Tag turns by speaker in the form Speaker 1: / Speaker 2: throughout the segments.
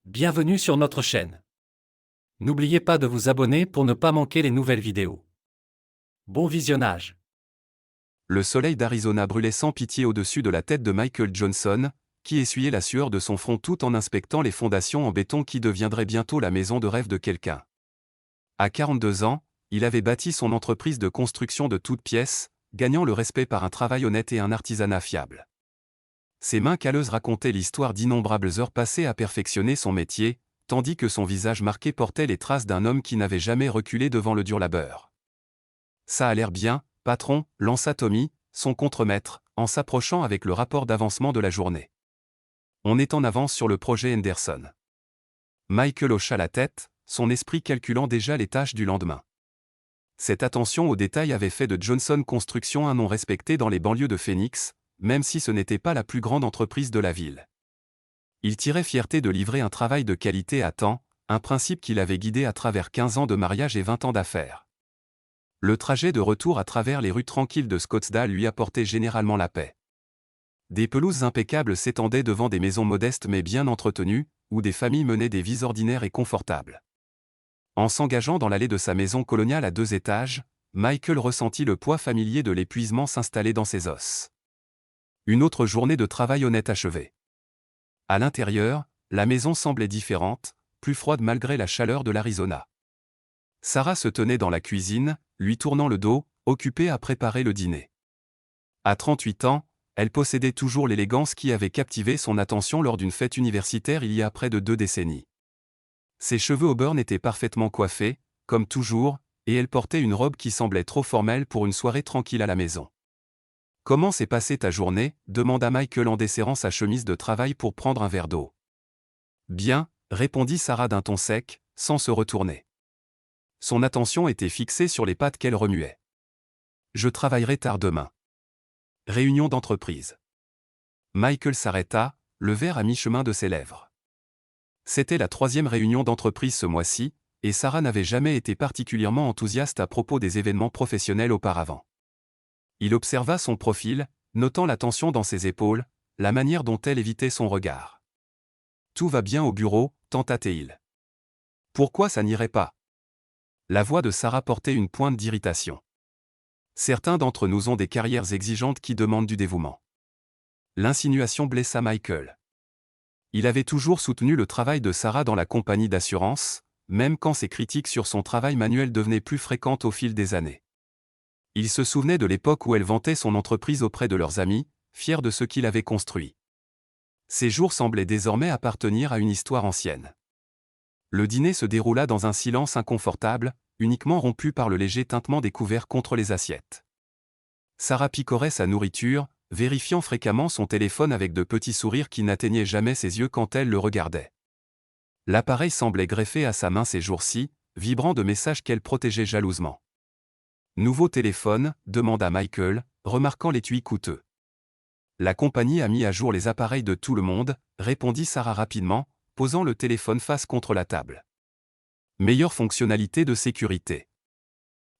Speaker 1: Bienvenue sur notre chaîne. N'oubliez pas de vous abonner pour ne pas manquer les nouvelles vidéos. Bon visionnage.
Speaker 2: Le soleil d'Arizona brûlait sans pitié au-dessus de la tête de Michael Johnson, qui essuyait la sueur de son front tout en inspectant les fondations en béton qui deviendraient bientôt la maison de rêve de quelqu'un. À 42 ans, il avait bâti son entreprise de construction de toutes pièces, gagnant le respect par un travail honnête et un artisanat fiable. Ses mains calleuses racontaient l'histoire d'innombrables heures passées à perfectionner son métier, tandis que son visage marqué portait les traces d'un homme qui n'avait jamais reculé devant le dur labeur. « Ça a l'air bien, patron », lança Tommy, son contremaître, en s'approchant avec le rapport d'avancement de la journée. On est en avance sur le projet Henderson. Michael hocha la tête, son esprit calculant déjà les tâches du lendemain. Cette attention aux détails avait fait de Johnson Construction un nom respecté dans les banlieues de Phoenix, même si ce n'était pas la plus grande entreprise de la ville. Il tirait fierté de livrer un travail de qualité à temps, un principe qui l'avait guidé à travers 15 ans de mariage et 20 ans d'affaires. Le trajet de retour à travers les rues tranquilles de Scottsdale lui apportait généralement la paix. Des pelouses impeccables s'étendaient devant des maisons modestes mais bien entretenues, où des familles menaient des vies ordinaires et confortables. En s'engageant dans l'allée de sa maison coloniale à 2 étages, Michael ressentit le poids familier de l'épuisement s'installer dans ses os. Une autre journée de travail honnête achevée. À l'intérieur, la maison semblait différente, plus froide malgré la chaleur de l'Arizona. Sarah se tenait dans la cuisine, lui tournant le dos, occupée à préparer le dîner. À 38 ans, elle possédait toujours l'élégance qui avait captivé son attention lors d'une fête universitaire il y a près de 2 décennies. Ses cheveux auburn étaient parfaitement coiffés, comme toujours, et elle portait une robe qui semblait trop formelle pour une soirée tranquille à la maison. « Comment s'est passée ta journée » demanda Michael en desserrant sa chemise de travail pour prendre un verre d'eau. « Bien » répondit Sarah d'un ton sec, sans se retourner. Son attention était fixée sur les pattes qu'elle remuait. « Je travaillerai tard demain. » Réunion d'entreprise. Michael s'arrêta, le verre à mi-chemin de ses lèvres. C'était la 3e réunion d'entreprise ce mois-ci, et Sarah n'avait jamais été particulièrement enthousiaste à propos des événements professionnels auparavant. Il observa son profil, notant la tension dans ses épaules, la manière dont elle évitait son regard. « Tout va bien au bureau » tenta-t-il. « Pourquoi ça n'irait pas ?» La voix de Sarah portait une pointe d'irritation. « Certains d'entre nous ont des carrières exigeantes qui demandent du dévouement. » L'insinuation blessa Michael. Il avait toujours soutenu le travail de Sarah dans la compagnie d'assurance, même quand ses critiques sur son travail manuel devenaient plus fréquentes au fil des années. Il se souvenait de l'époque où elle vantait son entreprise auprès de leurs amis, fiers de ce qu'il avait construit. Ses jours semblaient désormais appartenir à une histoire ancienne. Le dîner se déroula dans un silence inconfortable, uniquement rompu par le léger tintement des couverts contre les assiettes. Sarah picorait sa nourriture, vérifiant fréquemment son téléphone avec de petits sourires qui n'atteignaient jamais ses yeux quand elle le regardait. L'appareil semblait greffé à sa main ces jours-ci, vibrant de messages qu'elle protégeait jalousement. « Nouveau téléphone » demanda Michael, remarquant l'étui coûteux. « La compagnie a mis à jour les appareils de tout le monde » répondit Sarah rapidement, posant le téléphone face contre la table. « Meilleure fonctionnalité de sécurité. »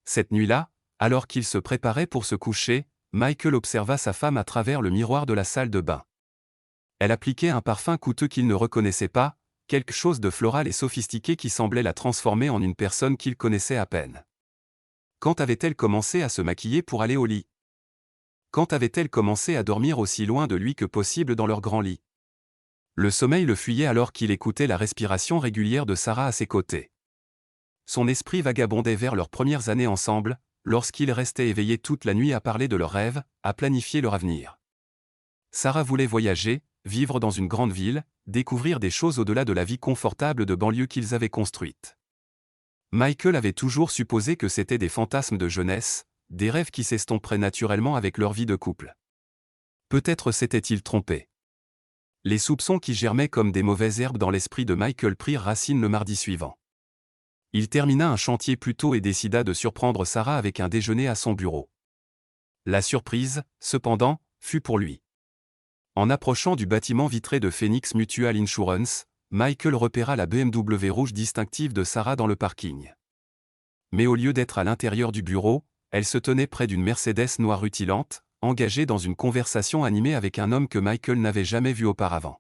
Speaker 2: Cette nuit-là, alors qu'il se préparait pour se coucher, Michael observa sa femme à travers le miroir de la salle de bain. Elle appliquait un parfum coûteux qu'il ne reconnaissait pas, quelque chose de floral et sophistiqué qui semblait la transformer en une personne qu'il connaissait à peine. Quand avait-elle commencé à se maquiller pour aller au lit? Quand avait-elle commencé à dormir aussi loin de lui que possible dans leur grand lit? Le sommeil le fuyait alors qu'il écoutait la respiration régulière de Sarah à ses côtés. Son esprit vagabondait vers leurs premières années ensemble, lorsqu'ils restaient éveillés toute la nuit à parler de leurs rêves, à planifier leur avenir. Sarah voulait voyager, vivre dans une grande ville, découvrir des choses au-delà de la vie confortable de banlieue qu'ils avaient construite. Michael avait toujours supposé que c'étaient des fantasmes de jeunesse, des rêves qui s'estomperaient naturellement avec leur vie de couple. Peut-être s'était-il trompé. Les soupçons qui germaient comme des mauvaises herbes dans l'esprit de Michael prirent racine le mardi suivant. Il termina un chantier plus tôt et décida de surprendre Sarah avec un déjeuner à son bureau. La surprise, cependant, fut pour lui. En approchant du bâtiment vitré de Phoenix Mutual Insurance, Michael repéra la BMW rouge distinctive de Sarah dans le parking. Mais au lieu d'être à l'intérieur du bureau, elle se tenait près d'une Mercedes noire rutilante, engagée dans une conversation animée avec un homme que Michael n'avait jamais vu auparavant.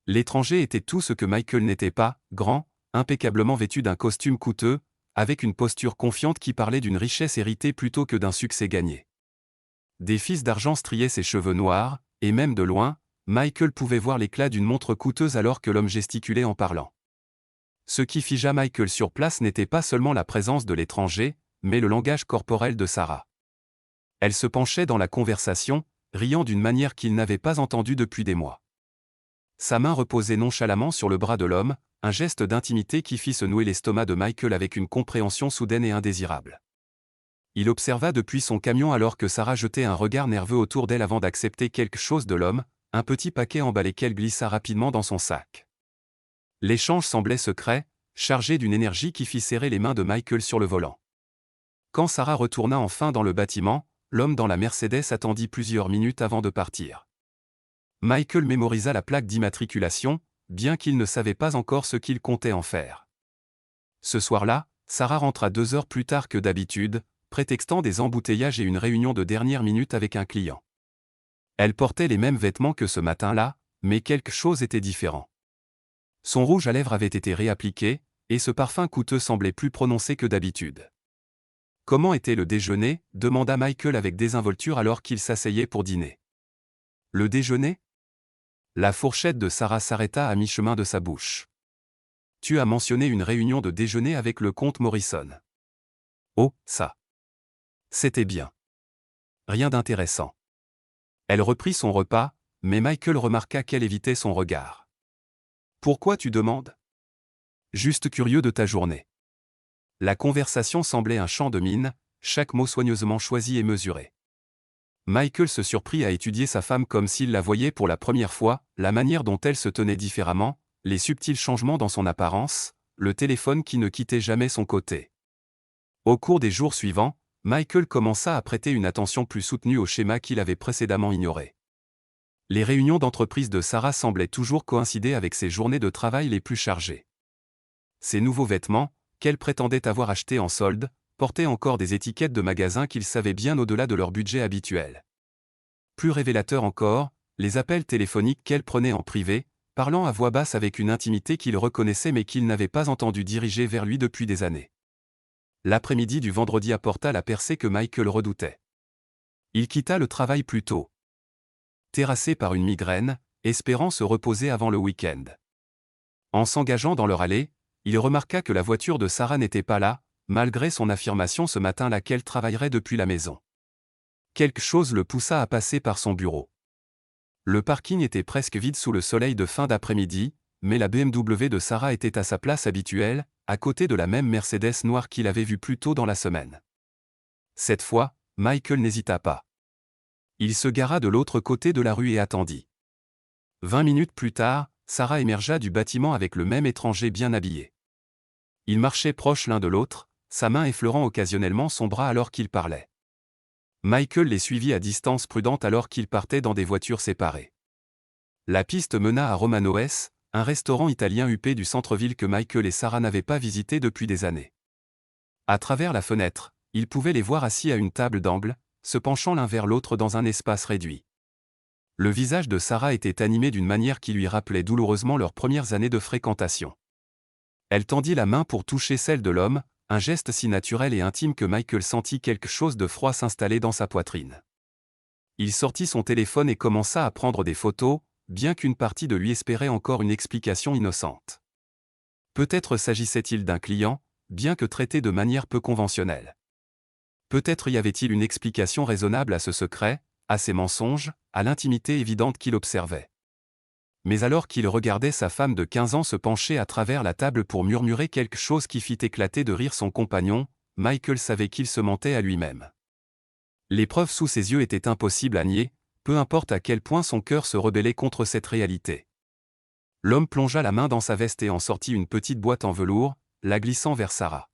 Speaker 2: L'étranger était tout ce que Michael n'était pas, grand, impeccablement vêtu d'un costume coûteux, avec une posture confiante qui parlait d'une richesse héritée plutôt que d'un succès gagné. Des fils d'argent striaient ses cheveux noirs, et même de loin, Michael pouvait voir l'éclat d'une montre coûteuse alors que l'homme gesticulait en parlant. Ce qui figea Michael sur place n'était pas seulement la présence de l'étranger, mais le langage corporel de Sarah. Elle se penchait dans la conversation, riant d'une manière qu'il n'avait pas entendue depuis des mois. Sa main reposait nonchalamment sur le bras de l'homme, un geste d'intimité qui fit se nouer l'estomac de Michael avec une compréhension soudaine et indésirable. Il observa depuis son camion alors que Sarah jetait un regard nerveux autour d'elle avant d'accepter quelque chose de l'homme, un petit paquet emballé qu'elle glissa rapidement dans son sac. L'échange semblait secret, chargé d'une énergie qui fit serrer les mains de Michael sur le volant. Quand Sarah retourna enfin dans le bâtiment, l'homme dans la Mercedes attendit plusieurs minutes avant de partir. Michael mémorisa la plaque d'immatriculation, bien qu'il ne savait pas encore ce qu'il comptait en faire. Ce soir-là, Sarah rentra 2 heures plus tard que d'habitude, prétextant des embouteillages et une réunion de dernière minute avec un client. Elle portait les mêmes vêtements que ce matin-là, mais quelque chose était différent. Son rouge à lèvres avait été réappliqué, et ce parfum coûteux semblait plus prononcé que d'habitude. « Comment était le déjeuner » demanda Michael avec désinvolture alors qu'il s'asseyait pour dîner. « Le déjeuner » La fourchette de Sarah s'arrêta à mi-chemin de sa bouche. « Tu as mentionné une réunion de déjeuner avec le comte Morrison. »« Oh, ça. C'était bien. Rien d'intéressant. » Elle reprit son repas, mais Michael remarqua qu'elle évitait son regard. « Pourquoi tu demandes ? » ?»« Juste curieux de ta journée. » La conversation semblait un chant de mine, chaque mot soigneusement choisi et mesuré. Michael se surprit à étudier sa femme comme s'il la voyait pour la première fois, la manière dont elle se tenait différemment, les subtils changements dans son apparence, le téléphone qui ne quittait jamais son côté. Au cours des jours suivants, Michael commença à prêter une attention plus soutenue au schéma qu'il avait précédemment ignoré. Les réunions d'entreprise de Sarah semblaient toujours coïncider avec ses journées de travail les plus chargées. Ses nouveaux vêtements, qu'elle prétendait avoir achetés en solde, portaient encore des étiquettes de magasins qu'ils savaient bien au-delà de leur budget habituel. Plus révélateur encore, les appels téléphoniques qu'elle prenait en privé, parlant à voix basse avec une intimité qu'il reconnaissait mais qu'il n'avait pas entendu diriger vers lui depuis des années. L'après-midi du vendredi apporta la percée que Michael redoutait. Il quitta le travail plus tôt, terrassé par une migraine, espérant se reposer avant le week-end. En s'engageant dans leur allée, il remarqua que la voiture de Sarah n'était pas là, malgré son affirmation ce matin qu'elle travaillerait depuis la maison. Quelque chose le poussa à passer par son bureau. Le parking était presque vide sous le soleil de fin d'après-midi, mais la BMW de Sarah était à sa place habituelle, à côté de la même Mercedes noire qu'il avait vue plus tôt dans la semaine. Cette fois, Michael n'hésita pas. Il se gara de l'autre côté de la rue et attendit. 20 minutes plus tard, Sarah émergea du bâtiment avec le même étranger bien habillé. Ils marchaient proches l'un de l'autre, sa main effleurant occasionnellement son bras alors qu'ils parlaient. Michael les suivit à distance prudente alors qu'ils partaient dans des voitures séparées. La piste mena à Romano's, un restaurant italien huppé du centre-ville que Michael et Sarah n'avaient pas visité depuis des années. À travers la fenêtre, ils pouvaient les voir assis à une table d'angle, se penchant l'un vers l'autre dans un espace réduit. Le visage de Sarah était animé d'une manière qui lui rappelait douloureusement leurs premières années de fréquentation. Elle tendit la main pour toucher celle de l'homme, un geste si naturel et intime que Michael sentit quelque chose de froid s'installer dans sa poitrine. Il sortit son téléphone et commença à prendre des photos, bien qu'une partie de lui espérait encore une explication innocente. Peut-être s'agissait-il d'un client, bien que traité de manière peu conventionnelle. Peut-être y avait-il une explication raisonnable à ce secret, à ces mensonges, à l'intimité évidente qu'il observait. Mais alors qu'il regardait sa femme de 15 ans se pencher à travers la table pour murmurer quelque chose qui fit éclater de rire son compagnon, Michael savait qu'il se mentait à lui-même. Les preuves sous ses yeux étaient impossibles à nier, peu importe à quel point son cœur se rebellait contre cette réalité. L'homme plongea la main dans sa veste et en sortit une petite boîte en velours, la glissant vers Sarah.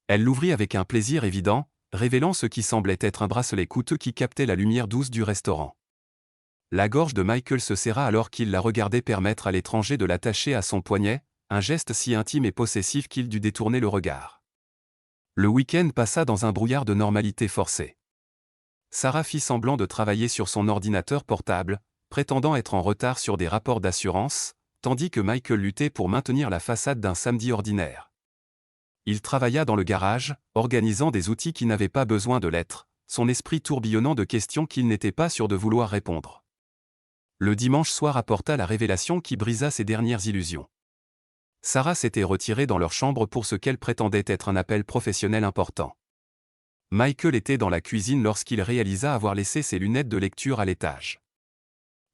Speaker 2: Elle l'ouvrit avec un plaisir évident, révélant ce qui semblait être un bracelet coûteux qui captait la lumière douce du restaurant. La gorge de Michael se serra alors qu'il la regardait permettre à l'étranger de l'attacher à son poignet, un geste si intime et possessif qu'il dut détourner le regard. Le week-end passa dans un brouillard de normalité forcée. Sarah fit semblant de travailler sur son ordinateur portable, prétendant être en retard sur des rapports d'assurance, tandis que Michael luttait pour maintenir la façade d'un samedi ordinaire. Il travailla dans le garage, organisant des outils qui n'avaient pas besoin de l'être, son esprit tourbillonnant de questions qu'il n'était pas sûr de vouloir répondre. Le dimanche soir apporta la révélation qui brisa ses dernières illusions. Sarah s'était retirée dans leur chambre pour ce qu'elle prétendait être un appel professionnel important. Michael était dans la cuisine lorsqu'il réalisa avoir laissé ses lunettes de lecture à l'étage.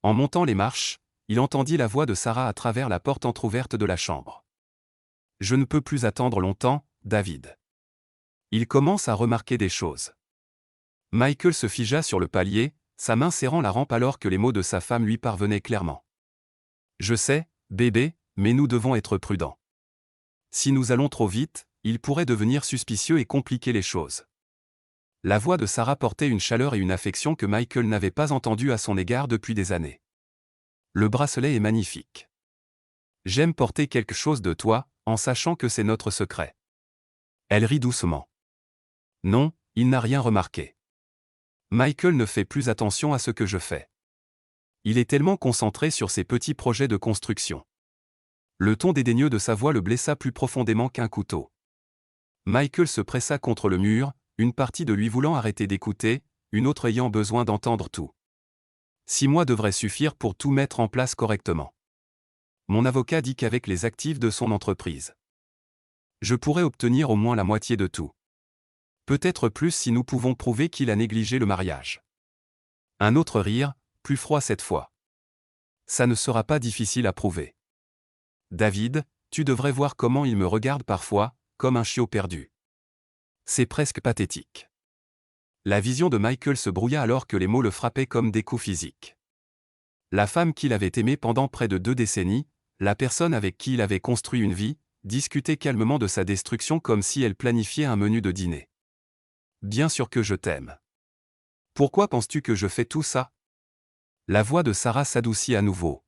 Speaker 2: En montant les marches, il entendit la voix de Sarah à travers la porte entr'ouverte de la chambre. « Je ne peux plus attendre longtemps, David. » Il commence à remarquer des choses. Michael se figea sur le palier, sa main serrant la rampe alors que les mots de sa femme lui parvenaient clairement. « Je sais, bébé, mais nous devons être prudents. Si nous allons trop vite, il pourrait devenir suspicieux et compliquer les choses. » La voix de Sarah portait une chaleur et une affection que Michael n'avait pas entendues à son égard depuis des années. « Le bracelet est magnifique. J'aime porter quelque chose de toi, en sachant que c'est notre secret. » Elle rit doucement. Non, il n'a rien remarqué. Michael ne fait plus attention à ce que je fais. Il est tellement concentré sur ses petits projets de construction. Le ton dédaigneux de sa voix le blessa plus profondément qu'un couteau. Michael se pressa contre le mur, une partie de lui voulant arrêter d'écouter, une autre ayant besoin d'entendre tout. 6 mois devraient suffire pour tout mettre en place correctement. Mon avocat dit qu'avec les actifs de son entreprise, je pourrais obtenir au moins la moitié de tout. Peut-être plus si nous pouvons prouver qu'il a négligé le mariage. Un autre rire, plus froid cette fois. Ça ne sera pas difficile à prouver. David, tu devrais voir comment il me regarde parfois, comme un chiot perdu. C'est presque pathétique. La vision de Michael se brouilla alors que les mots le frappaient comme des coups physiques. La femme qu'il avait aimée pendant près de 2 décennies, la personne avec qui il avait construit une vie, discutait calmement de sa destruction comme si elle planifiait un menu de dîner. Bien sûr que je t'aime. Pourquoi penses-tu que je fais tout ça? La voix de Sarah s'adoucit à nouveau.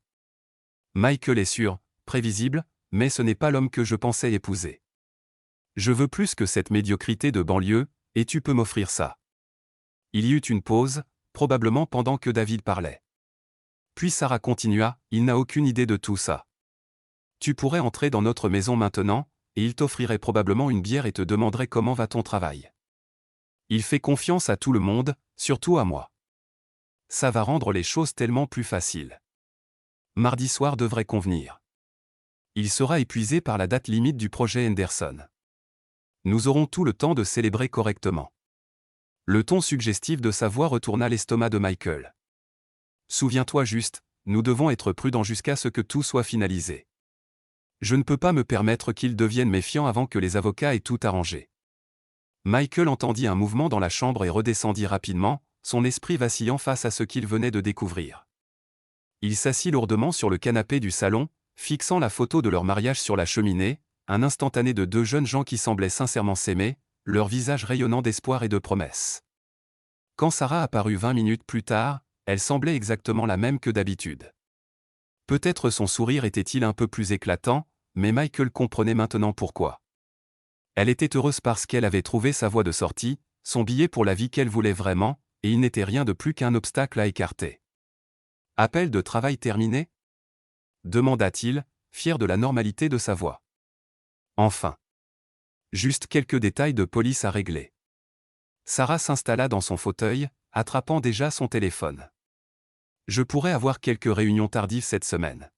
Speaker 2: Michael est sûr, prévisible, mais ce n'est pas l'homme que je pensais épouser. Je veux plus que cette médiocrité de banlieue, et tu peux m'offrir ça. Il y eut une pause, probablement pendant que David parlait. Puis Sarah continua, il n'a aucune idée de tout ça. Tu pourrais entrer dans notre maison maintenant, et il t'offrirait probablement une bière et te demanderait comment va ton travail. Il fait confiance à tout le monde, surtout à moi. Ça va rendre les choses tellement plus faciles. Mardi soir devrait convenir. Il sera épuisé par la date limite du projet Henderson. Nous aurons tout le temps de célébrer correctement. Le ton suggestif de sa voix retourna l'estomac de Michael. Souviens-toi juste, nous devons être prudents jusqu'à ce que tout soit finalisé. Je ne peux pas me permettre qu'ils deviennent méfiants avant que les avocats aient tout arrangé. Michael entendit un mouvement dans la chambre et redescendit rapidement, son esprit vacillant face à ce qu'il venait de découvrir. Il s'assit lourdement sur le canapé du salon, fixant la photo de leur mariage sur la cheminée, un instantané de 2 jeunes gens qui semblaient sincèrement s'aimer, leur visage rayonnant d'espoir et de promesses. Quand Sarah apparut 20 minutes plus tard, elle semblait exactement la même que d'habitude. Peut-être son sourire était-il un peu plus éclatant, mais Michael comprenait maintenant pourquoi. Elle était heureuse parce qu'elle avait trouvé sa voie de sortie, son billet pour la vie qu'elle voulait vraiment, et il n'était rien de plus qu'un obstacle à écarter. « Appel de travail terminé ?» demanda-t-il, fier de la normalité de sa voix. Enfin. Juste quelques détails de police à régler. Sarah s'installa dans son fauteuil, attrapant déjà son téléphone. Je pourrais avoir quelques réunions tardives cette semaine.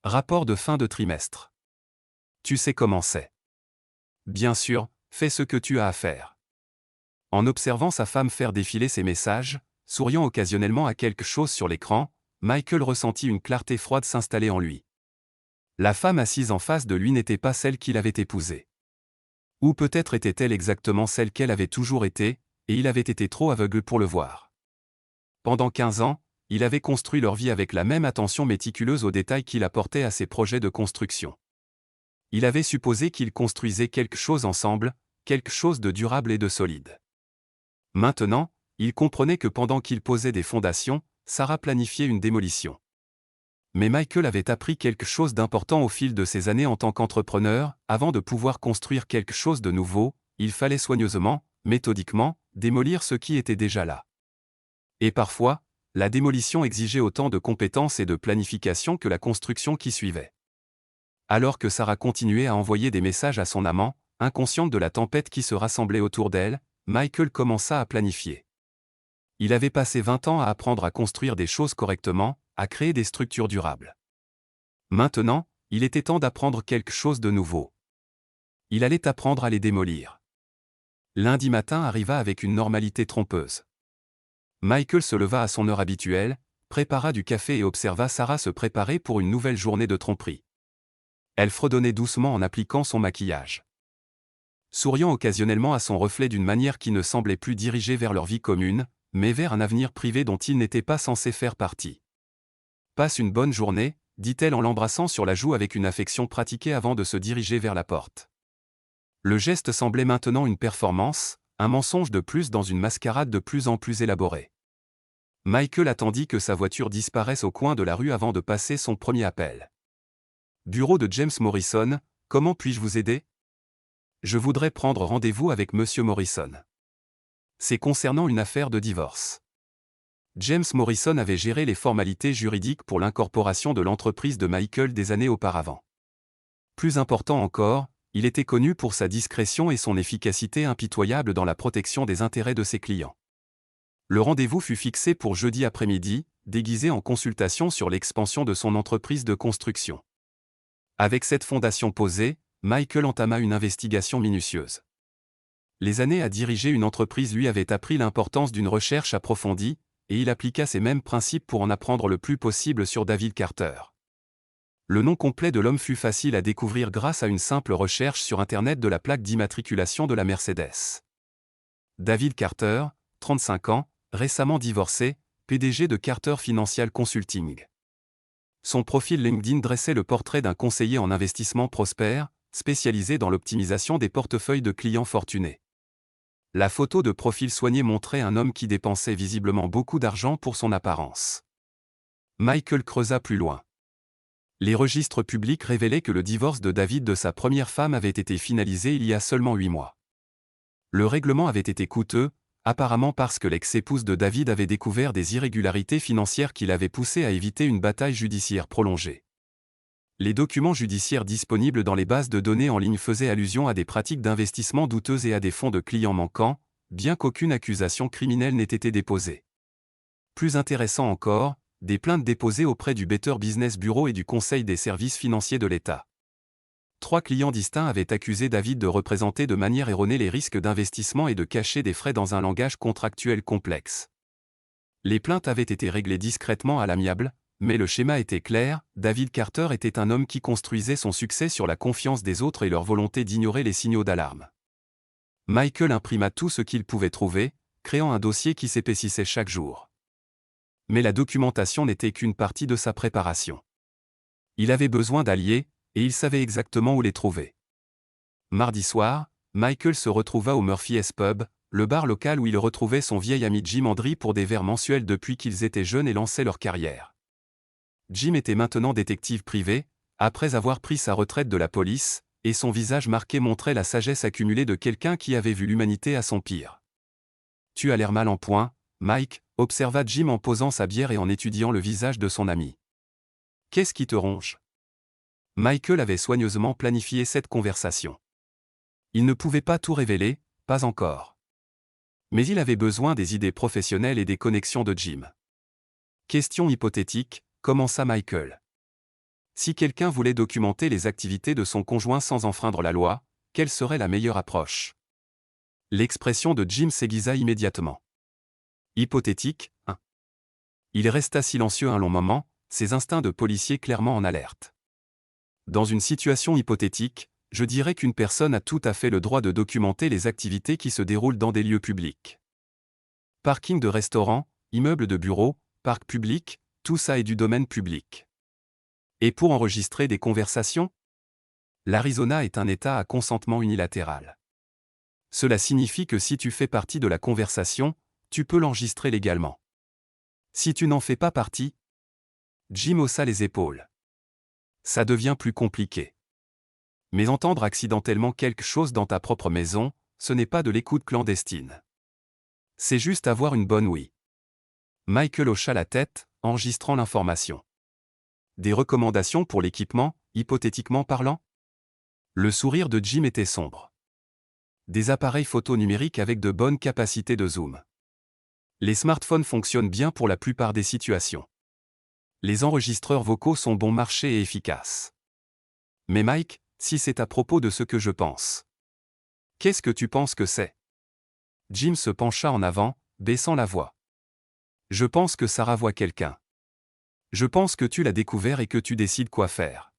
Speaker 2: Rapport de fin de trimestre. Tu sais comment c'est. Bien sûr, fais ce que tu as à faire. En observant sa femme faire défiler ses messages, souriant occasionnellement à quelque chose sur l'écran, Michael ressentit une clarté froide s'installer en lui. La femme assise en face de lui n'était pas celle qu'il avait épousée. Ou peut-être était-elle exactement celle qu'elle avait toujours été, et il avait été trop aveugle pour le voir. Pendant 15 ans, il avait construit leur vie avec la même attention méticuleuse aux détails qu'il apportait à ses projets de construction. Il avait supposé qu'ils construisaient quelque chose ensemble, quelque chose de durable et de solide. Maintenant, il comprenait que pendant qu'il posait des fondations, Sarah planifiait une démolition. Mais Michael avait appris quelque chose d'important au fil de ses années en tant qu'entrepreneur, avant de pouvoir construire quelque chose de nouveau, il fallait soigneusement, méthodiquement, démolir ce qui était déjà là. Et parfois, La démolition exigeait autant de compétences et de planification que la construction qui suivait. Alors que Sarah continuait à envoyer des messages à son amant, inconsciente de la tempête qui se rassemblait autour d'elle, Michael commença à planifier. Il avait passé 20 ans à apprendre à construire des choses correctement, à créer des structures durables. Maintenant, il était temps d'apprendre quelque chose de nouveau. Il allait apprendre à les démolir. Lundi matin arriva avec une normalité trompeuse. Michael se leva à son heure habituelle, prépara du café et observa Sarah se préparer pour une nouvelle journée de tromperie. Elle fredonnait doucement en appliquant son maquillage. Souriant occasionnellement à son reflet d'une manière qui ne semblait plus dirigée vers leur vie commune, mais vers un avenir privé dont il n'était pas censé faire partie. « Passe une bonne journée », dit-elle en l'embrassant sur la joue avec une affection pratiquée avant de se diriger vers la porte. Le geste semblait maintenant une performance, un mensonge de plus dans une mascarade de plus en plus élaborée. Michael attendit que sa voiture disparaisse au coin de la rue avant de passer son premier appel. « Bureau de James Morrison, comment puis-je vous aider ? Je voudrais prendre rendez-vous avec Monsieur Morrison. C'est concernant une affaire de divorce. » James Morrison avait géré les formalités juridiques pour l'incorporation de l'entreprise de Michael des années auparavant. Plus important encore, il était connu pour sa discrétion et son efficacité impitoyable dans la protection des intérêts de ses clients. Le rendez-vous fut fixé pour jeudi après-midi, déguisé en consultation sur l'expansion de son entreprise de construction. Avec cette fondation posée, Michael entama une investigation minutieuse. Les années à diriger une entreprise lui avaient appris l'importance d'une recherche approfondie, et il appliqua ces mêmes principes pour en apprendre le plus possible sur David Carter. Le nom complet de l'homme fut facile à découvrir grâce à une simple recherche sur Internet de la plaque d'immatriculation de la Mercedes. David Carter, 35 ans, récemment divorcé, PDG de Carter Financial Consulting. Son profil LinkedIn dressait le portrait d'un conseiller en investissement prospère, spécialisé dans l'optimisation des portefeuilles de clients fortunés. La photo de profil soigné montrait un homme qui dépensait visiblement beaucoup d'argent pour son apparence. Michael creusa plus loin. Les registres publics révélaient que le divorce de David de sa première femme avait été finalisé il y a seulement 8 mois. Le règlement avait été coûteux, apparemment parce que l'ex-épouse de David avait découvert des irrégularités financières qui l'avaient poussé à éviter une bataille judiciaire prolongée. Les documents judiciaires disponibles dans les bases de données en ligne faisaient allusion à des pratiques d'investissement douteuses et à des fonds de clients manquants, bien qu'aucune accusation criminelle n'ait été déposée. Plus intéressant encore, des plaintes déposées auprès du Better Business Bureau et du Conseil des services financiers de l'État. 3 clients distincts avaient accusé David de représenter de manière erronée les risques d'investissement et de cacher des frais dans un langage contractuel complexe. Les plaintes avaient été réglées discrètement à l'amiable, mais le schéma était clair, David Carter était un homme qui construisait son succès sur la confiance des autres et leur volonté d'ignorer les signaux d'alarme. Michael imprima tout ce qu'il pouvait trouver, créant un dossier qui s'épaississait chaque jour. Mais la documentation n'était qu'une partie de sa préparation. Il avait besoin d'alliés, et il savait exactement où les trouver. Mardi soir, Michael se retrouva au Murphy's Pub, le bar local où il retrouvait son vieil ami Jim Hendry pour des verres mensuels depuis qu'ils étaient jeunes et lançaient leur carrière. Jim était maintenant détective privé, après avoir pris sa retraite de la police, et son visage marqué montrait la sagesse accumulée de quelqu'un qui avait vu l'humanité à son pire. « Tu as l'air mal en point, Mike », observa Jim en posant sa bière et en étudiant le visage de son ami. « Qu'est-ce qui te ronge ?» Michael avait soigneusement planifié cette conversation. Il ne pouvait pas tout révéler, pas encore. Mais il avait besoin des idées professionnelles et des connexions de Jim. Question hypothétique, commença Michael. Si quelqu'un voulait documenter les activités de son conjoint sans enfreindre la loi, quelle serait la meilleure approche ? L'expression de Jim s'aiguisa immédiatement. Hypothétique, hein ? Il resta silencieux un long moment, ses instincts de policier clairement en alerte. Dans une situation hypothétique, je dirais qu'une personne a tout à fait le droit de documenter les activités qui se déroulent dans des lieux publics. Parking de restaurants, immeubles de bureaux, parcs publics, tout ça est du domaine public. Et pour enregistrer des conversations ? L'Arizona est un État à consentement unilatéral. Cela signifie que si tu fais partie de la conversation, tu peux l'enregistrer légalement. Si tu n'en fais pas partie, Jim haussa les épaules. Ça devient plus compliqué. Mais entendre accidentellement quelque chose dans ta propre maison, ce n'est pas de l'écoute clandestine. C'est juste avoir une bonne ouïe. Michael hocha la tête, enregistrant l'information. Des recommandations pour l'équipement, hypothétiquement parlant? Le sourire de Jim était sombre. Des appareils photo numériques avec de bonnes capacités de zoom. Les smartphones fonctionnent bien pour la plupart des situations. Les enregistreurs vocaux sont bon marché et efficaces. Mais Mike, si c'est à propos de ce que je pense. Qu'est-ce que tu penses que c'est? Jim se pencha en avant, baissant la voix. Je pense que Sarah voit quelqu'un. Je pense que tu l'as découvert et que tu décides quoi faire.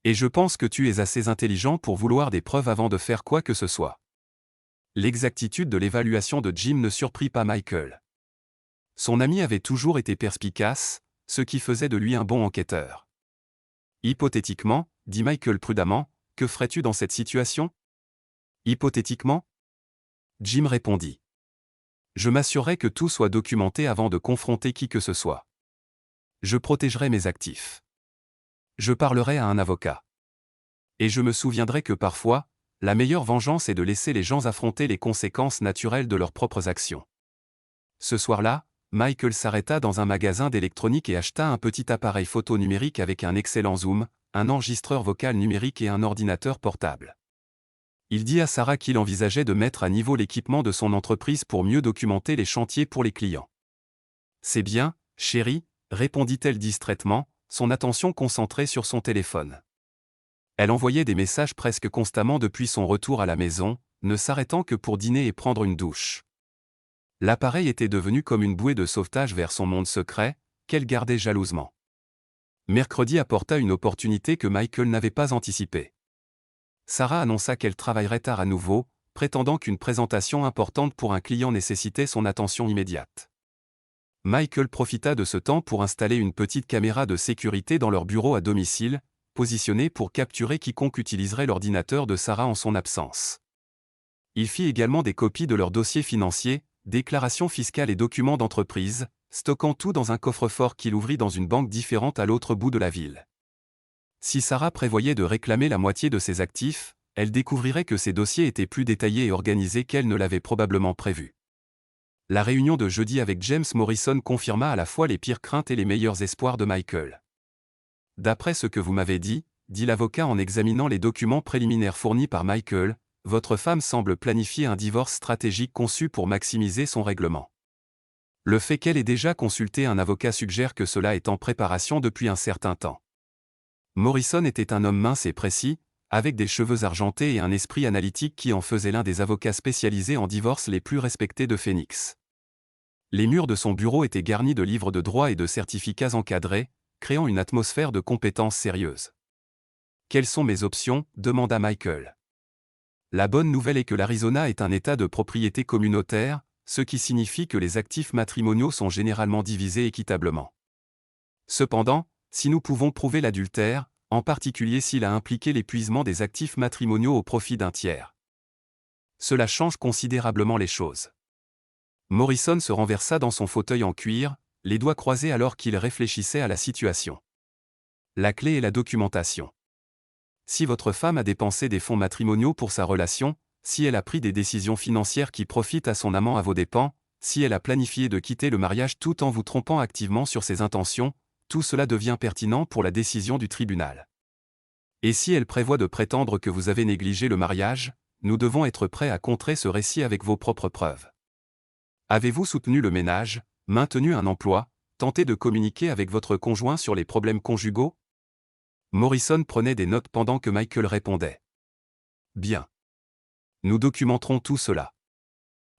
Speaker 2: Et je pense que tu es assez intelligent pour vouloir des preuves avant de faire quoi que ce soit. L'exactitude de l'évaluation de Jim ne surprit pas Michael. Son ami avait toujours été perspicace, ce qui faisait de lui un bon enquêteur. Hypothétiquement, dit Michael prudemment, que ferais-tu dans cette situation? Hypothétiquement? Jim répondit. Je m'assurerai que tout soit documenté avant de confronter qui que ce soit. Je protégerai mes actifs. Je parlerai à un avocat. Et je me souviendrai que parfois, la meilleure vengeance est de laisser les gens affronter les conséquences naturelles de leurs propres actions. Ce soir-là, Michael s'arrêta dans un magasin d'électronique et acheta un petit appareil photo numérique avec un excellent zoom, un enregistreur vocal numérique et un ordinateur portable. Il dit à Sarah qu'il envisageait de mettre à niveau l'équipement de son entreprise pour mieux documenter les chantiers pour les clients. C'est bien, chérie, répondit-elle distraitement, son attention concentrée sur son téléphone. Elle envoyait des messages presque constamment depuis son retour à la maison, ne s'arrêtant que pour dîner et prendre une douche. L'appareil était devenu comme une bouée de sauvetage vers son monde secret, qu'elle gardait jalousement. Mercredi apporta une opportunité que Michael n'avait pas anticipée. Sarah annonça qu'elle travaillerait tard à nouveau, prétendant qu'une présentation importante pour un client nécessitait son attention immédiate. Michael profita de ce temps pour installer une petite caméra de sécurité dans leur bureau à domicile, positionnée pour capturer quiconque utiliserait l'ordinateur de Sarah en son absence. Il fit également des copies de leurs dossiers financiers, déclarations fiscales et documents d'entreprise, stockant tout dans un coffre-fort qu'il ouvrit dans une banque différente à l'autre bout de la ville. Si Sarah prévoyait de réclamer la moitié de ses actifs, elle découvrirait que ses dossiers étaient plus détaillés et organisés qu'elle ne l'avait probablement prévu. La réunion de jeudi avec James Morrison confirma à la fois les pires craintes et les meilleurs espoirs de Michael. D'après ce que vous m'avez dit l'avocat en examinant les documents préliminaires fournis par Michael, votre femme semble planifier un divorce stratégique conçu pour maximiser son règlement. Le fait qu'elle ait déjà consulté un avocat suggère que cela est en préparation depuis un certain temps. Morrison était un homme mince et précis, avec des cheveux argentés et un esprit analytique qui en faisait l'un des avocats spécialisés en divorce les plus respectés de Phoenix. Les murs de son bureau étaient garnis de livres de droit et de certificats encadrés, créant une atmosphère de compétence sérieuse. « Quelles sont mes options » demanda Michael. La bonne nouvelle est que l'Arizona est un État de propriété communautaire, ce qui signifie que les actifs matrimoniaux sont généralement divisés équitablement. Cependant, si nous pouvons prouver l'adultère, en particulier s'il a impliqué l'épuisement des actifs matrimoniaux au profit d'un tiers, cela change considérablement les choses. Morrison se renversa dans son fauteuil en cuir, les doigts croisés alors qu'il réfléchissait à la situation. La clé est la documentation. Si votre femme a dépensé des fonds matrimoniaux pour sa relation, si elle a pris des décisions financières qui profitent à son amant à vos dépens, si elle a planifié de quitter le mariage tout en vous trompant activement sur ses intentions, tout cela devient pertinent pour la décision du tribunal. Et si elle prévoit de prétendre que vous avez négligé le mariage, nous devons être prêts à contrer ce récit avec vos propres preuves. Avez-vous soutenu le ménage, maintenu un emploi, tenté de communiquer avec votre conjoint sur les problèmes conjugaux? Morrison prenait des notes pendant que Michael répondait. Bien. Nous documenterons tout cela.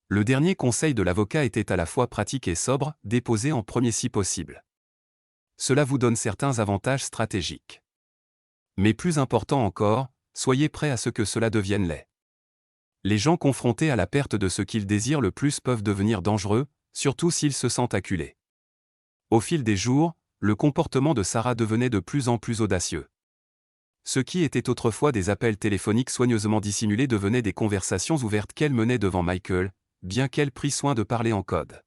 Speaker 2: Le dernier conseil de l'avocat était à la fois pratique et sobre, déposé en premier si possible. Cela vous donne certains avantages stratégiques. Mais plus important encore, soyez prêts à ce que cela devienne laid. Les gens confrontés à la perte de ce qu'ils désirent le plus peuvent devenir dangereux, surtout s'ils se sentent acculés. Au fil des jours, le comportement de Sarah devenait de plus en plus audacieux. Ce qui était autrefois des appels téléphoniques soigneusement dissimulés devenait des conversations ouvertes qu'elle menait devant Michael, bien qu'elle prît soin de parler en code.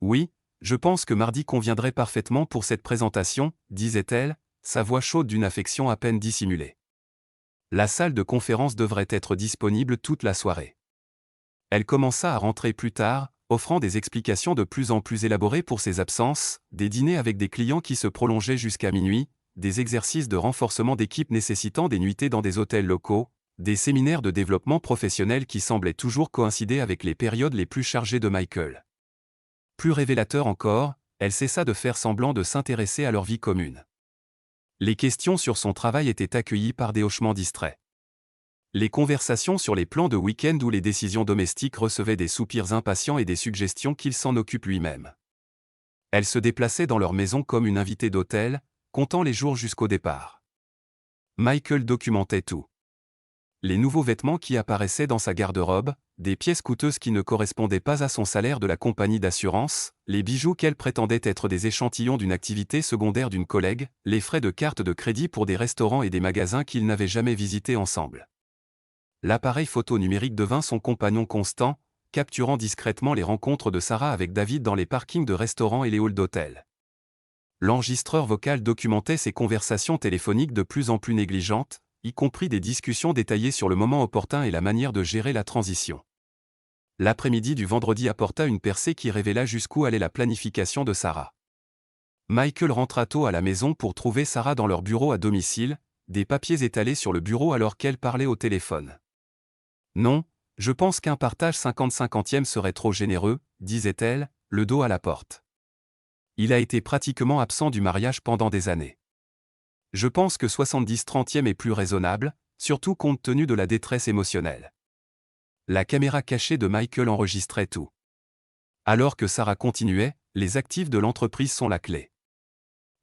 Speaker 2: Oui, je pense que mardi conviendrait parfaitement pour cette présentation, disait-elle, sa voix chaude d'une affection à peine dissimulée. La salle de conférence devrait être disponible toute la soirée. Elle commença à rentrer plus tard, offrant des explications de plus en plus élaborées pour ses absences, des dîners avec des clients qui se prolongeaient jusqu'à minuit, des exercices de renforcement d'équipe nécessitant des nuitées dans des hôtels locaux, des séminaires de développement professionnel qui semblaient toujours coïncider avec les périodes les plus chargées de Michael. Plus révélateur encore, elle cessa de faire semblant de s'intéresser à leur vie commune. Les questions sur son travail étaient accueillies par des hochements distraits. Les conversations sur les plans de week-end ou les décisions domestiques recevaient des soupirs impatients et des suggestions qu'il s'en occupe lui-même. Elle se déplaçait dans leur maison comme une invitée d'hôtel, comptant les jours jusqu'au départ. Michael documentait tout. Les nouveaux vêtements qui apparaissaient dans sa garde-robe, des pièces coûteuses qui ne correspondaient pas à son salaire de la compagnie d'assurance, les bijoux qu'elle prétendait être des échantillons d'une activité secondaire d'une collègue, les frais de carte de crédit pour des restaurants et des magasins qu'ils n'avaient jamais visités ensemble. L'appareil photo numérique devint son compagnon constant, capturant discrètement les rencontres de Sarah avec David dans les parkings de restaurants et les halls d'hôtels. L'enregistreur vocal documentait ses conversations téléphoniques de plus en plus négligentes, y compris des discussions détaillées sur le moment opportun et la manière de gérer la transition. L'après-midi du vendredi apporta une percée qui révéla jusqu'où allait la planification de Sarah. Michael rentra tôt à la maison pour trouver Sarah dans leur bureau à domicile, des papiers étalés sur le bureau alors qu'elle parlait au téléphone. « Non, je pense qu'un partage 50-50e serait trop généreux, disait-elle, le dos à la porte. Il a été pratiquement absent du mariage pendant des années. Je pense que 70-30e est plus raisonnable, surtout compte tenu de la détresse émotionnelle. » La caméra cachée de Michael enregistrait tout. Alors que Sarah continuait, les actifs de l'entreprise sont la clé.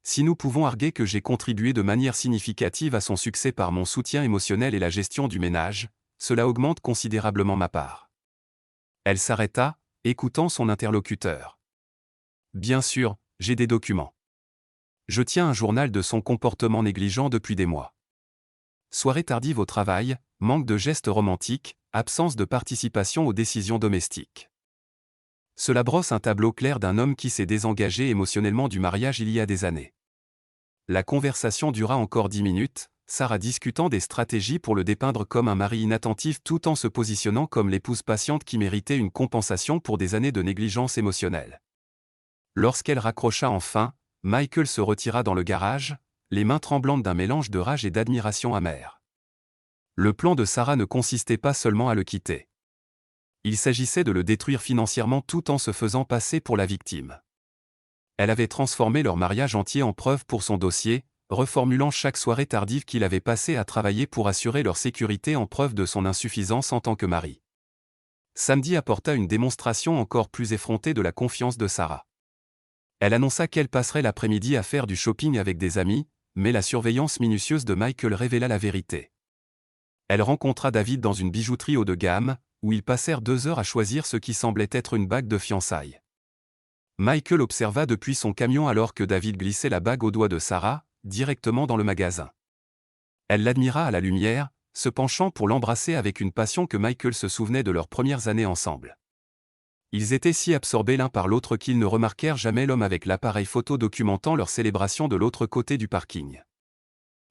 Speaker 2: Si nous pouvons arguer que j'ai contribué de manière significative à son succès par mon soutien émotionnel et la gestion du ménage, cela augmente considérablement ma part. Elle s'arrêta, écoutant son interlocuteur. Bien sûr, j'ai des documents. Je tiens un journal de son comportement négligent depuis des mois. Soirée tardive au travail, manque de gestes romantiques, absence de participation aux décisions domestiques. Cela brosse un tableau clair d'un homme qui s'est désengagé émotionnellement du mariage il y a des années. La conversation dura encore 10 minutes, Sarah discutant des stratégies pour le dépeindre comme un mari inattentif tout en se positionnant comme l'épouse patiente qui méritait une compensation pour des années de négligence émotionnelle. Lorsqu'elle raccrocha enfin, Michael se retira dans le garage, les mains tremblantes d'un mélange de rage et d'admiration amère. Le plan de Sarah ne consistait pas seulement à le quitter. Il s'agissait de le détruire financièrement tout en se faisant passer pour la victime. Elle avait transformé leur mariage entier en preuve pour son dossier, reformulant chaque soirée tardive qu'il avait passée à travailler pour assurer leur sécurité en preuve de son insuffisance en tant que mari. Samedi apporta une démonstration encore plus effrontée de la confiance de Sarah. Elle annonça qu'elle passerait l'après-midi à faire du shopping avec des amis, mais la surveillance minutieuse de Michael révéla la vérité. Elle rencontra David dans une bijouterie haut de gamme, où ils passèrent 2 heures à choisir ce qui semblait être une bague de fiançailles. Michael observa depuis son camion alors que David glissait la bague au doigt de Sarah, directement dans le magasin. Elle l'admira à la lumière, se penchant pour l'embrasser avec une passion que Michael se souvenait de leurs premières années ensemble. Ils étaient si absorbés l'un par l'autre qu'ils ne remarquèrent jamais l'homme avec l'appareil photo documentant leur célébration de l'autre côté du parking.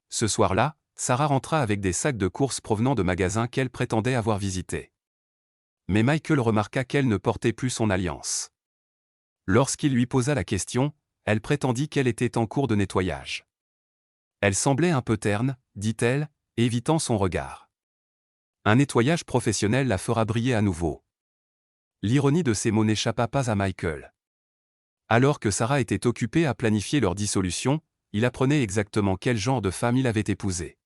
Speaker 2: Ce soir-là, Sarah rentra avec des sacs de courses provenant de magasins qu'elle prétendait avoir visités. Mais Michael remarqua qu'elle ne portait plus son alliance. Lorsqu'il lui posa la question, elle prétendit qu'elle était en cours de nettoyage. Elle semblait un peu terne, dit-elle, évitant son regard. Un nettoyage professionnel la fera briller à nouveau. L'ironie de ces mots n'échappa pas à Michael. Alors que Sarah était occupée à planifier leur dissolution, il apprenait exactement quel genre de femme il avait épousé.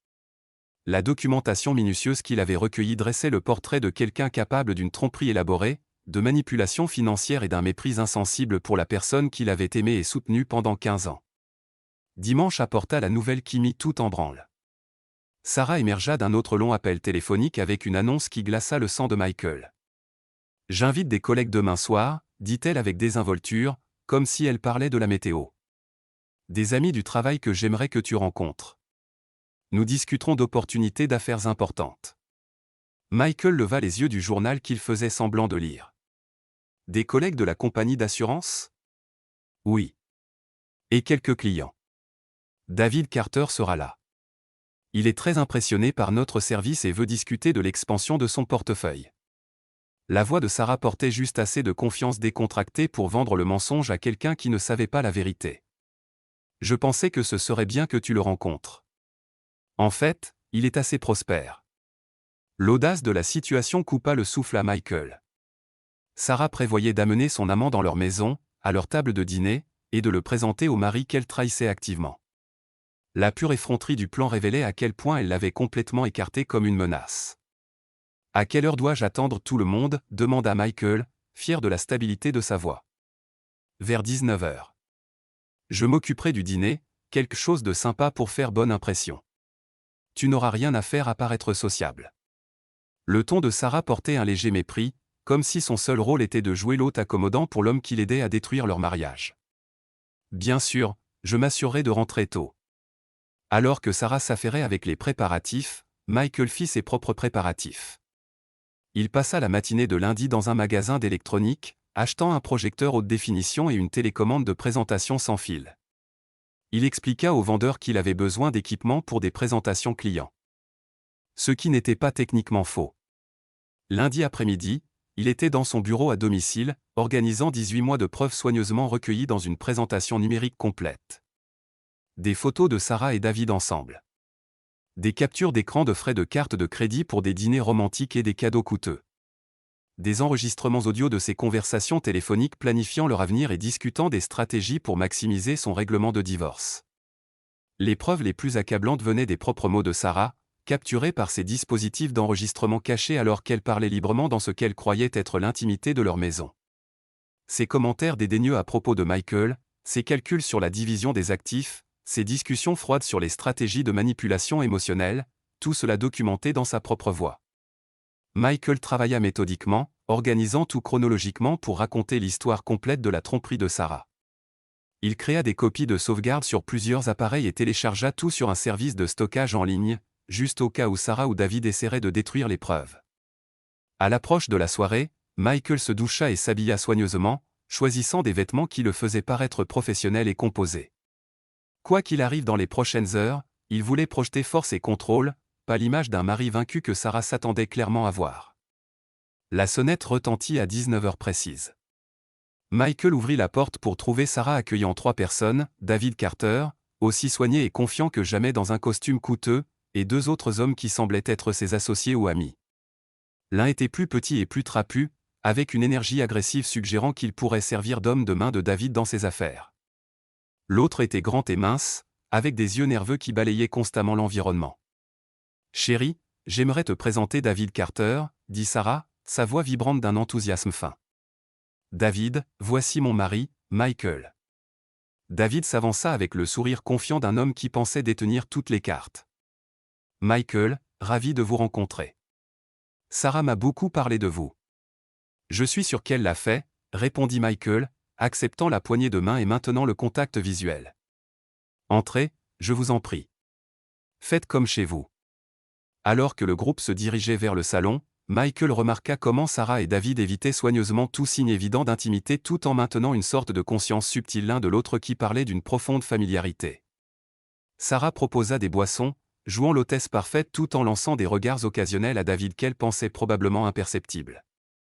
Speaker 2: La documentation minutieuse qu'il avait recueillie dressait le portrait de quelqu'un capable d'une tromperie élaborée, de manipulation financière et d'un mépris insensible pour la personne qu'il avait aimée et soutenue pendant 15 ans. Dimanche apporta la nouvelle qui mit tout en branle. Sarah émergea d'un autre long appel téléphonique avec une annonce qui glaça le sang de Michael. « J'invite des collègues demain soir », dit-elle avec désinvolture, comme si elle parlait de la météo. « Des amis du travail que j'aimerais que tu rencontres. Nous discuterons d'opportunités d'affaires importantes. » Michael leva les yeux du journal qu'il faisait semblant de lire. « Des collègues de la compagnie d'assurance ? » ?»« Oui. »« Et quelques clients. David Carter sera là. Il est très impressionné par notre service et veut discuter de l'expansion de son portefeuille. » La voix de Sarah portait juste assez de confiance décontractée pour vendre le mensonge à quelqu'un qui ne savait pas la vérité. Je pensais que ce serait bien que tu le rencontres. En fait, il est assez prospère. L'audace de la situation coupa le souffle à Michael. Sarah prévoyait d'amener son amant dans leur maison, à leur table de dîner, et de le présenter au mari qu'elle trahissait activement. La pure effronterie du plan révélait à quel point elle l'avait complètement écarté comme une menace. « À quelle heure dois-je attendre tout le monde » demanda Michael, fier de la stabilité de sa voix. « Vers 19 heures. Je m'occuperai du dîner, quelque chose de sympa pour faire bonne impression. Tu n'auras rien à faire à part être sociable. » Le ton de Sarah portait un léger mépris, comme si son seul rôle était de jouer l'hôte accommodant pour l'homme qui l'aidait à détruire leur mariage. « Bien sûr, je m'assurerai de rentrer tôt. » Alors que Sarah s'affairait avec les préparatifs, Michael fit ses propres préparatifs. Il passa la matinée de lundi dans un magasin d'électronique, achetant un projecteur haute définition et une télécommande de présentation sans fil. Il expliqua au vendeur qu'il avait besoin d'équipements pour des présentations clients. Ce qui n'était pas techniquement faux. Lundi après-midi, il était dans son bureau à domicile, organisant 18 mois de preuves soigneusement recueillies dans une présentation numérique complète. Des photos de Sarah et David ensemble. Des captures d'écran de frais de carte de crédit pour des dîners romantiques et des cadeaux coûteux. Des enregistrements audio de ses conversations téléphoniques planifiant leur avenir et discutant des stratégies pour maximiser son règlement de divorce. Les preuves les plus accablantes venaient des propres mots de Sarah, capturés par ses dispositifs d'enregistrement cachés alors qu'elle parlait librement dans ce qu'elle croyait être l'intimité de leur maison. Ses commentaires dédaigneux à propos de Michael, ses calculs sur la division des actifs, ses discussions froides sur les stratégies de manipulation émotionnelle, tout cela documenté dans sa propre voix. Michael travailla méthodiquement, organisant tout chronologiquement pour raconter l'histoire complète de la tromperie de Sarah. Il créa des copies de sauvegarde sur plusieurs appareils et téléchargea tout sur un service de stockage en ligne, juste au cas où Sarah ou David essaieraient de détruire les preuves. À l'approche de la soirée, Michael se doucha et s'habilla soigneusement, choisissant des vêtements qui le faisaient paraître professionnel et composé. Quoi qu'il arrive dans les prochaines heures, il voulait projeter force et contrôle, pas l'image d'un mari vaincu que Sarah s'attendait clairement à voir. La sonnette retentit à 19 heures précises. Michael ouvrit la porte pour trouver Sarah accueillant 3 personnes, David Carter, aussi soigné et confiant que jamais dans un costume coûteux, et 2 autres hommes qui semblaient être ses associés ou amis. L'un était plus petit et plus trapu, avec une énergie agressive suggérant qu'il pourrait servir d'homme de main de David dans ses affaires. L'autre était grand et mince, avec des yeux nerveux qui balayaient constamment l'environnement. « Chérie, j'aimerais te présenter David Carter », dit Sarah, sa voix vibrante d'un enthousiasme fin. « David, voici mon mari, Michael. » David s'avança avec le sourire confiant d'un homme qui pensait détenir toutes les cartes. « Michael, ravi de vous rencontrer. Sarah m'a beaucoup parlé de vous. »« Je suis sûr qu'elle l'a fait », répondit Michael, acceptant la poignée de main et maintenant le contact visuel. « Entrez, je vous en prie. Faites comme chez vous. » Alors que le groupe se dirigeait vers le salon, Michael remarqua comment Sarah et David évitaient soigneusement tout signe évident d'intimité tout en maintenant une sorte de conscience subtile l'un de l'autre qui parlait d'une profonde familiarité. Sarah proposa des boissons, jouant l'hôtesse parfaite tout en lançant des regards occasionnels à David qu'elle pensait probablement imperceptibles.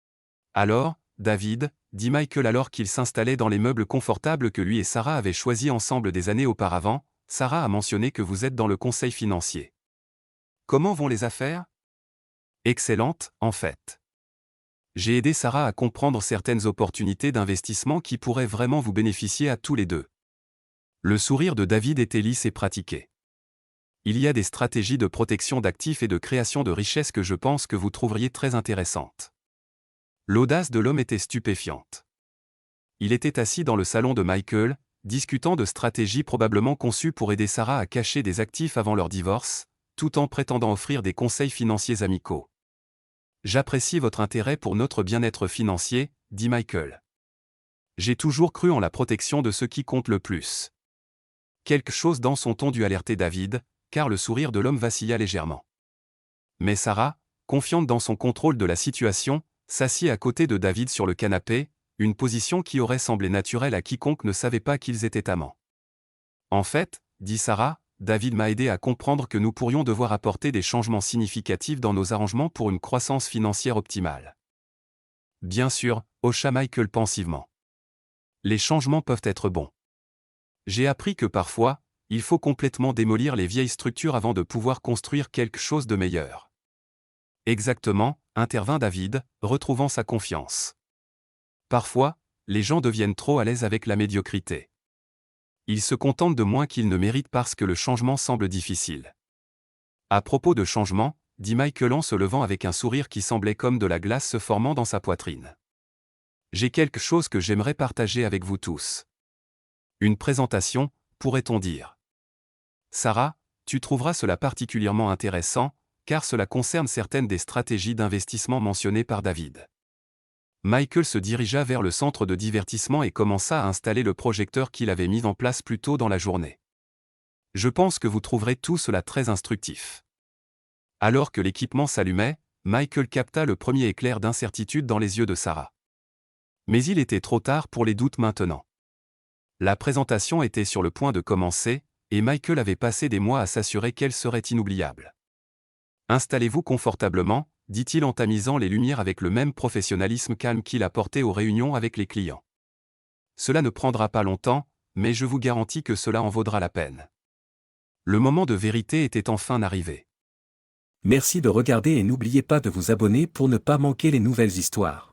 Speaker 2: « Alors, David, » dit Michael alors qu'il s'installait dans les meubles confortables que lui et Sarah avaient choisis ensemble des années auparavant, « Sarah a mentionné que vous êtes dans le conseil financier. Comment vont les affaires ? » Excellente, en fait. J'ai aidé Sarah à comprendre certaines opportunités d'investissement qui pourraient vraiment vous bénéficier à tous les deux. Le sourire de David était lisse et pratiqué. Il y a des stratégies de protection d'actifs et de création de richesses que je pense que vous trouveriez très intéressantes. L'audace de l'homme était stupéfiante. Il était assis dans le salon de Michael, discutant de stratégies probablement conçues pour aider Sarah à cacher des actifs avant leur divorce, tout en prétendant offrir des conseils financiers amicaux. « J'apprécie votre intérêt pour notre bien-être financier, » dit Michael. « J'ai toujours cru en la protection de ce qui compte le plus. » Quelque chose dans son ton dut alerter David, car le sourire de l'homme vacilla légèrement. Mais Sarah, confiante dans son contrôle de la situation, s'assit à côté de David sur le canapé, une position qui aurait semblé naturelle à quiconque ne savait pas qu'ils étaient amants. « En fait, » dit Sarah, « David m'a aidé à comprendre que nous pourrions devoir apporter des changements significatifs dans nos arrangements pour une croissance financière optimale. Bien sûr, hocha Michael pensivement. Les changements peuvent être bons. J'ai appris que parfois, il faut complètement démolir les vieilles structures avant de pouvoir construire quelque chose de meilleur. Exactement, intervint David, retrouvant sa confiance. Parfois, les gens deviennent trop à l'aise avec la médiocrité. Ils se contentent de moins qu'ils ne méritent parce que le changement semble difficile. À propos de changement, dit Michael en se levant avec un sourire qui semblait comme de la glace se formant dans sa poitrine. J'ai quelque chose que j'aimerais partager avec vous tous. Une présentation, pourrait-on dire. Sarah, tu trouveras cela particulièrement intéressant, car cela concerne certaines des stratégies d'investissement mentionnées par David. Michael se dirigea vers le centre de divertissement et commença à installer le projecteur qu'il avait mis en place plus tôt dans la journée. Je pense que vous trouverez tout cela très instructif. Alors que l'équipement s'allumait, Michael capta le premier éclair d'incertitude dans les yeux de Sarah. Mais il était trop tard pour les doutes maintenant. La présentation était sur le point de commencer, et Michael avait passé des mois à s'assurer qu'elle serait inoubliable. Installez-vous confortablement, dit-il en tamisant les lumières avec le même professionnalisme calme qu'il apportait aux réunions avec les clients. Cela ne prendra pas longtemps, mais je vous garantis que cela en vaudra la peine. Le moment de vérité était enfin arrivé.
Speaker 3: Merci de regarder et n'oubliez pas de vous abonner pour ne pas manquer les nouvelles histoires.